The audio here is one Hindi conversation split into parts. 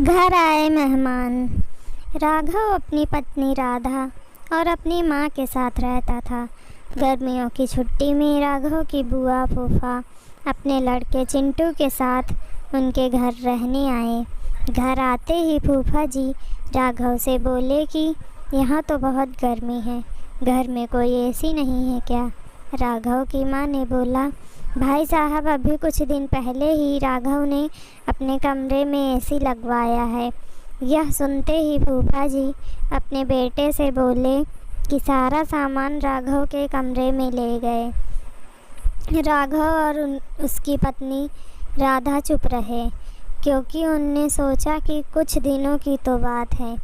घर आए मेहमान। राघव अपनी पत्नी राधा और अपनी माँ के साथ रहता था। गर्मियों की छुट्टी में राघव की बुआ फूफा अपने लड़के चिंटू के साथ उनके घर रहने आए। घर आते ही फूफा जी राघव से बोले कि यहाँ तो बहुत गर्मी है, घर में कोई एसी नहीं है क्या? राघव की माँ ने बोला, भाई साहब अभी कुछ दिन पहले ही राघव ने अपने कमरे में एसी लगवाया है। यह सुनते ही फूफा जी अपने बेटे से बोले कि सारा सामान राघव के कमरे में ले गए। राघव और उसकी पत्नी राधा चुप रहे क्योंकि उनने सोचा कि कुछ दिनों की तो बात है।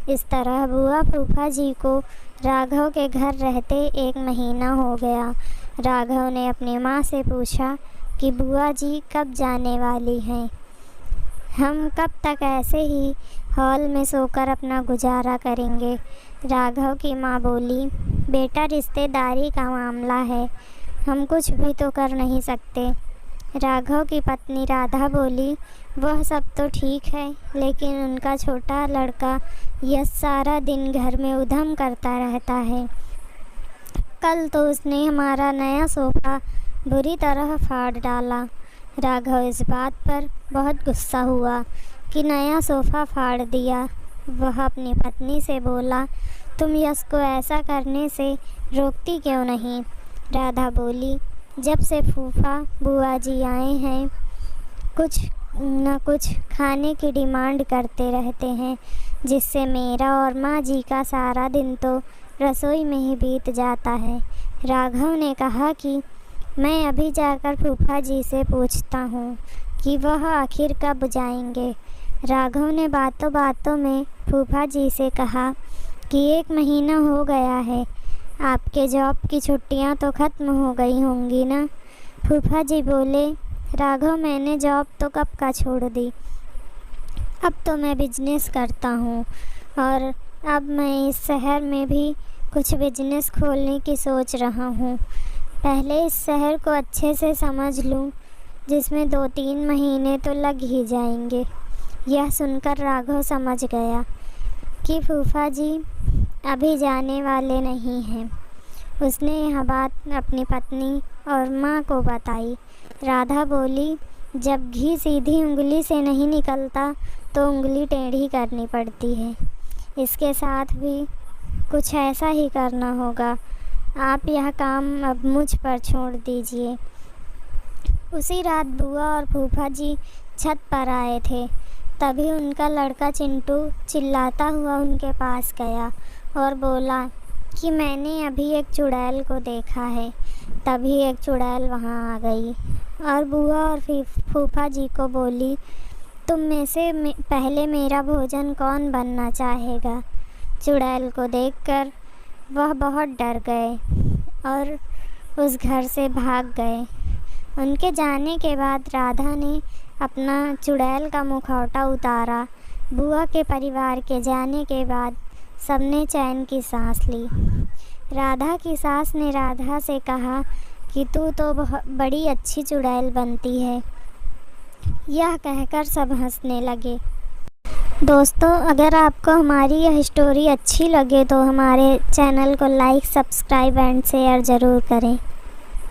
इस तरह बुआ फूफा जी को राघव के घर रहते 1 महीना हो गया। राघव ने अपनी माँ से पूछा कि बुआ जी कब जाने वाली हैं? हम कब तक ऐसे ही हॉल में सोकर अपना गुजारा करेंगे? राघव की माँ बोली, बेटा रिश्तेदारी का मामला है, हम कुछ भी तो कर नहीं सकते। राघव की पत्नी राधा बोली, वह सब तो ठीक है, लेकिन उनका छोटा लड़का यश सारा दिन घर में उधम करता रहता है। कल तो उसने हमारा नया सोफ़ा बुरी तरह फाड़ डाला। राघव इस बात पर बहुत गुस्सा हुआ कि नया सोफ़ा फाड़ दिया। वह अपनी पत्नी से बोला, तुम यश को ऐसा करने से रोकती क्यों नहीं? राधा बोली, जब से फूफा बुआ जी आए हैं कुछ न कुछ खाने की डिमांड करते रहते हैं, जिससे मेरा और माँ जी का सारा दिन तो रसोई में ही बीत जाता है। राघव ने कहा कि मैं अभी जाकर फूफा जी से पूछता हूँ कि वह आखिर कब जाएंगे। राघव ने बातों बातों में फूफा जी से कहा कि 1 महीना हो गया है, आपके जॉब की छुट्टियाँ तो ख़त्म हो गई होंगी ना? फूफा जी बोले, राघव मैंने जॉब तो कब का छोड़ दी, अब तो मैं बिजनेस करता हूँ और अब मैं इस शहर में भी कुछ बिजनेस खोलने की सोच रहा हूँ। पहले इस शहर को अच्छे से समझ लूँ, जिसमें 2-3 महीने तो लग ही जाएंगे। यह सुनकर राघव समझ गया कि फूफा जी अभी जाने वाले नहीं हैं। उसने यह बात अपनी पत्नी और माँ को बताई। राधा बोली, जब घी सीधी उंगली से नहीं निकलता तो उंगली टेढ़ी करनी पड़ती है। इसके साथ भी कुछ ऐसा ही करना होगा। आप यह काम अब मुझ पर छोड़ दीजिए। उसी रात बुआ और फूफा जी छत पर आए थे। तभी उनका लड़का चिंटू चिल्लाता हुआ उनके पास गया और बोला कि मैंने अभी एक चुड़ैल को देखा है। तभी एक चुड़ैल वहाँ आ गई और बुआ और फूफा जी को बोली, तुम में से पहले मेरा भोजन कौन बनना चाहेगा? चुड़ैल को देखकर वह बहुत डर गए और उस घर से भाग गए। उनके जाने के बाद राधा ने अपना चुड़ैल का मुखौटा उतारा। बुआ के परिवार के जाने के बाद सबने चैन की सांस ली। राधा की सास ने राधा से कहा कि तू तो बड़ी अच्छी चुड़ैल बनती है। यह कहकर सब हंसने लगे। दोस्तों, अगर आपको हमारी यह स्टोरी अच्छी लगे तो हमारे चैनल को लाइक, सब्सक्राइब एंड शेयर ज़रूर करें।